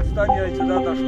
Stawiajcie, Dadasz.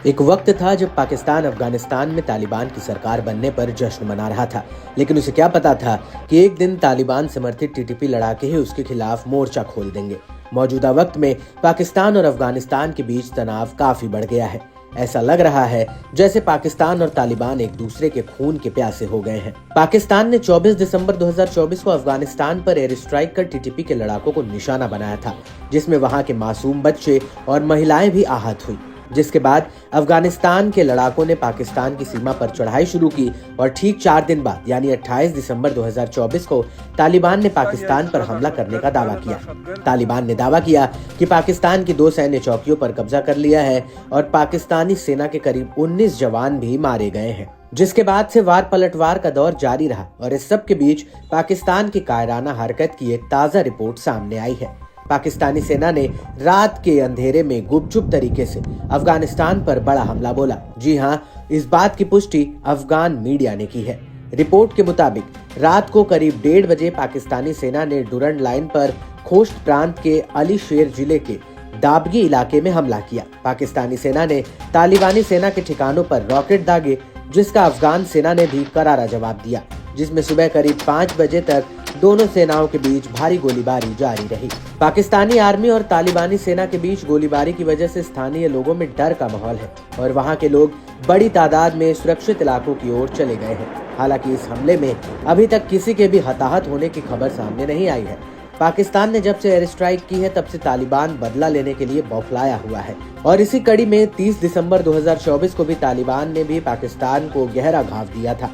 एक वक्त था जब पाकिस्तान अफगानिस्तान में तालिबान की सरकार बनने पर जश्न मना रहा था, लेकिन उसे क्या पता था कि एक दिन तालिबान समर्थित टीटीपी लड़ाके ही उसके खिलाफ मोर्चा खोल देंगे। मौजूदा वक्त में पाकिस्तान और अफगानिस्तान के बीच तनाव काफी बढ़ गया है। ऐसा लग रहा है जैसे पाकिस्तान और तालिबान एक दूसरे के खून के प्यासे हो गए हैं। पाकिस्तान ने 24 दिसंबर 2024 को अफगानिस्तान पर एयर स्ट्राइक कर टीटीपी के लड़ाकों को निशाना बनाया था, जिसमें वहां के मासूम बच्चे और महिलाएं भी आहत हुई। जिसके बाद अफगानिस्तान के लड़ाकों ने पाकिस्तान की सीमा पर चढ़ाई शुरू की और ठीक 4 दिन बाद यानी 28 दिसंबर 2024 को तालिबान ने पाकिस्तान पर हमला करने का दावा किया। तालिबान ने दावा किया कि पाकिस्तान की 2 सैन्य चौकियों पर कब्जा कर लिया है और पाकिस्तानी सेना के करीब 19 जवान भी मारे गए हैं। जिसके बाद से वार पलटवार का दौर जारी रहा और इस सब के बीच पाकिस्तान की कायराना हरकत की एक ताजा रिपोर्ट सामने आई है। पाकिस्तानी सेना ने रात के अंधेरे में गुपचुप तरीके से अफगानिस्तान पर बड़ा हमला बोला। जी हां, इस बात की पुष्टि अफगान मीडिया ने की है। रिपोर्ट के मुताबिक रात को करीब 1:30 बजे पाकिस्तानी सेना ने डुरंड लाइन पर खोस्ट प्रांत के अली शेर जिले के दाबगी इलाके में हमला किया। पाकिस्तानी सेना ने तालिबानी सेना के ठिकानों पर रॉकेट दागे, जिसका अफगान सेना ने भी करारा जवाब दिया, जिसमें सुबह करीब 5 बजे तक दोनों सेनाओं के बीच भारी गोलीबारी जारी रही। पाकिस्तानी आर्मी और तालिबानी सेना के बीच गोलीबारी की वजह से स्थानीय लोगों में डर का माहौल है और वहां के लोग बड़ी तादाद में सुरक्षित इलाकों की ओर चले गए हैं। हालांकि इस हमले में अभी तक किसी के भी हताहत होने की खबर सामने नहीं आई है। पाकिस्तान ने जब से एयर स्ट्राइक की है तब से तालिबान बदला लेने के लिए बौखलाया हुआ है और इसी कड़ी में 30 दिसंबर 2024 को भी तालिबान ने भी पाकिस्तान को गहरा घाव दिया था।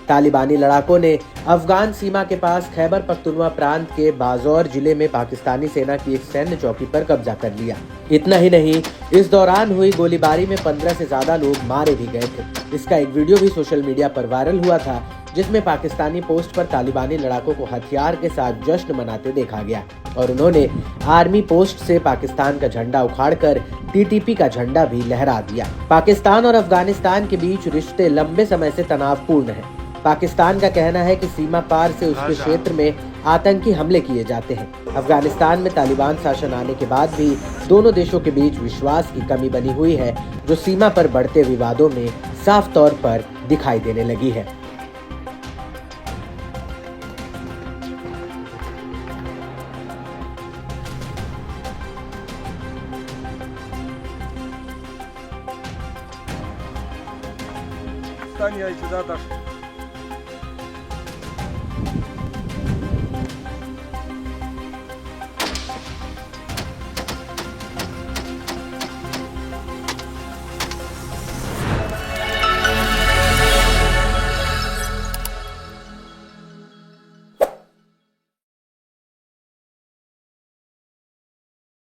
तालिबानी लड़ाकों ने अफगान सीमा के पास खैबर पख्तूनख्वा प्रांत के बाजौर जिले में पाकिस्तानी सेना की एक सैन्य चौकी पर कब्जा कर लिया। इतना ही नहीं, इस दौरान हुई गोलीबारी में 15 से ज्यादा लोग मारे भी गए थे। इसका एक वीडियो भी सोशल मीडिया पर वायरल हुआ था, जिसमें पाकिस्तानी पोस्ट पर तालिबानी लड़ाकों को हथियार के साथ जश्न मनाते देखा गया और उन्होंने आर्मी पोस्ट से पाकिस्तान का झंडा उखाड़कर टीटीपी का झंडा भी लहरा दिया। पाकिस्तान और अफगानिस्तान के बीच रिश्ते लंबे समय से तनावपूर्ण हैं। पाकिस्तान का कहना है कि सीमा पार से उसके क्षेत्र में आतंकी हमले किए जाते हैं। अफगानिस्तान में तालिबान शासन आने के बाद भी दोनों देशों के बीच विश्वास की कमी बनी हुई है, जो सीमा पर बढ़ते विवादों में साफ तौर पर दिखाई देने लगी है। Stawiajcie, Dadasz.